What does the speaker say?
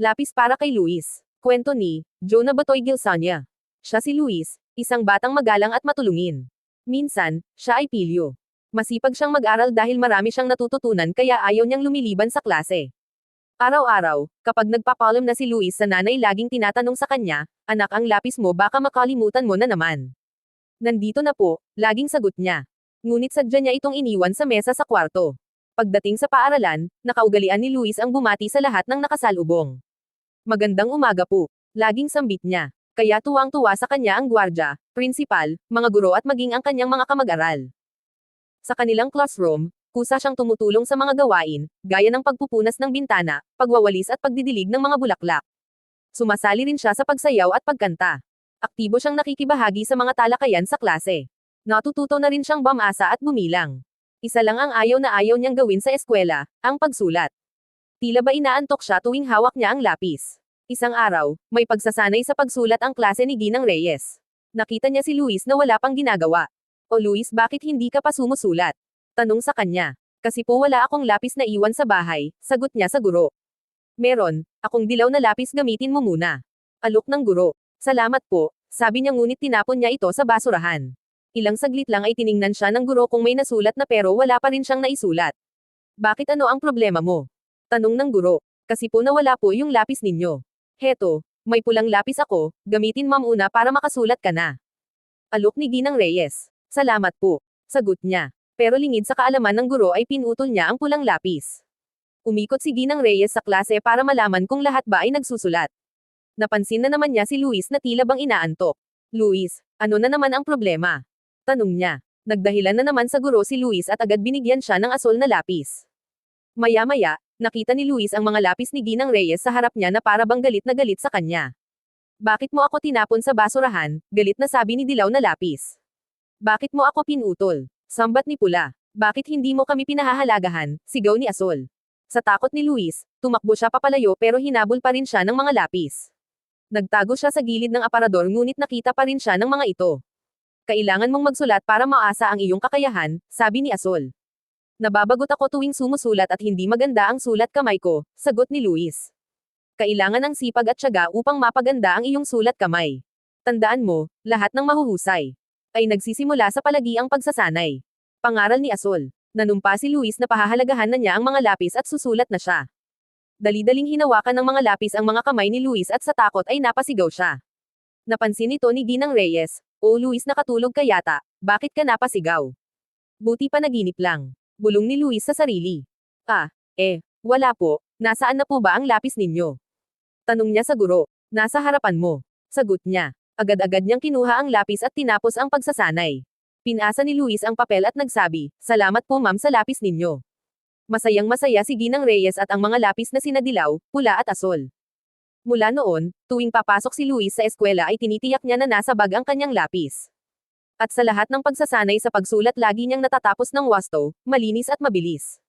Lapis para kay Luis. Kwento ni Jonah Batoy Gilsania. Siya si Luis, isang batang magalang at matulungin. Minsan, siya ay pilyo. Masipag siyang mag-aral dahil marami siyang natututunan kaya ayaw niyang lumiliban sa klase. Araw-araw, kapag nagpapalam na si Luis sa nanay laging tinatanong sa kanya, "Anak, ang lapis mo baka makalimutan mo na naman." "Nandito na po," laging sagot niya. Ngunit sadya niya itong iniwan sa mesa sa kwarto. Pagdating sa paaralan, nakaugalian ni Luis ang bumati sa lahat ng nakasalubong. "Magandang umaga po," laging sambit niya. Kaya tuwang-tuwa sa kanya ang gwardya, prinsipal, mga guro at maging ang kanyang mga kamag-aral. Sa kanilang classroom, kusa siyang tumutulong sa mga gawain, gaya ng pagpupunas ng bintana, pagwawalis at pagdidilig ng mga bulaklak. Sumasali rin siya sa pagsayaw at pagkanta. Aktibo siyang nakikibahagi sa mga talakayan sa klase. Natututo na rin siyang bumasa at bumilang. Isa lang ang ayaw na ayaw niyang gawin sa eskwela, ang pagsulat. Tila ba inaantok siya tuwing hawak niya ang lapis. Isang araw, may pagsasanay sa pagsulat ang klase ni Ginang Reyes. Nakita niya si Luis na wala pang ginagawa. "O Luis, bakit hindi ka pa sumusulat?" tanong sa kanya. "Kasi po wala akong lapis na iwan sa bahay," sagot niya sa guro. "Meron akong dilaw na lapis, gamitin mo muna." Alok ng guro. "Salamat po," sabi niya ngunit tinapon niya ito sa basurahan. Ilang saglit lang ay tiningnan siya ng guro kung may nasulat na pero wala pa rin siyang naisulat. "Bakit, ano ang problema mo?" tanong ng guro. "Kasi po nawala po yung lapis ninyo." "Heto, may pulang lapis ako, gamitin mo muna para makasulat ka na." Alok ni Ginang Reyes. "Salamat po," sagot niya. Pero lingid sa kaalaman ng guro ay pinutol niya ang pulang lapis. Umikot si Ginang Reyes sa klase para malaman kung lahat ba ay nagsusulat. Napansin na naman niya si Luis na tila bang inaantok. "Luis, ano na naman ang problema?" tanong niya. Nagdahilan na naman sa guro si Luis at agad binigyan siya ng asol na lapis. Maya-maya, nakita ni Luis ang mga lapis ni Ginang Reyes sa harap niya na para bang galit na galit sa kanya. "Bakit mo ako tinapon sa basurahan?" galit na sabi ni Dilaw na lapis. "Bakit mo ako pinutol?" sambat ni Pula. "Bakit hindi mo kami pinahahalagahan?" sigaw ni Asol. Sa takot ni Luis, tumakbo siya papalayo pero hinabol pa rin siya ng mga lapis. Nagtago siya sa gilid ng aparador ngunit nakita pa rin siya ng mga ito. "Kailangan mong magsulat para maasa ang iyong kakayahan," sabi ni Asol. "Nababagot ako tuwing sumusulat at hindi maganda ang sulat kamay ko," sagot ni Luis. "Kailangan ng sipag at tiyaga upang mapaganda ang iyong sulat kamay. Tandaan mo, lahat ng mahuhusay ay nagsisimula sa palagiang pagsasanay." Pangaral ni Asol. Nanumpa si Luis na pahahalagahan na niya ang mga lapis at susulat na siya. Dali-daling hinawakan ng mga lapis ang mga kamay ni Luis at sa takot ay napasigaw siya. Napansin ito ni Ginang Reyes. "O Luis, nakatulog ka yata, bakit ka napasigaw?" "Buti pa naginip lang," bulong ni Luis sa sarili. Wala po, nasaan na po ba ang lapis ninyo?" tanong niya sa guro. "Nasa harapan mo," sagot niya. Agad-agad niyang kinuha ang lapis at tinapos ang pagsasanay. Pinasa ni Luis ang papel at nagsabi, "Salamat po ma'am sa lapis ninyo." Masayang-masaya si Ginang Reyes at ang mga lapis na sina Dilaw, Pula at Asol. Mula noon, tuwing papasok si Luis sa eskwela ay tinitiyak niya na nasa bag ang kanyang lapis. At sa lahat ng pagsasanay sa pagsulat lagi niyang natatapos ng wasto, malinis at mabilis.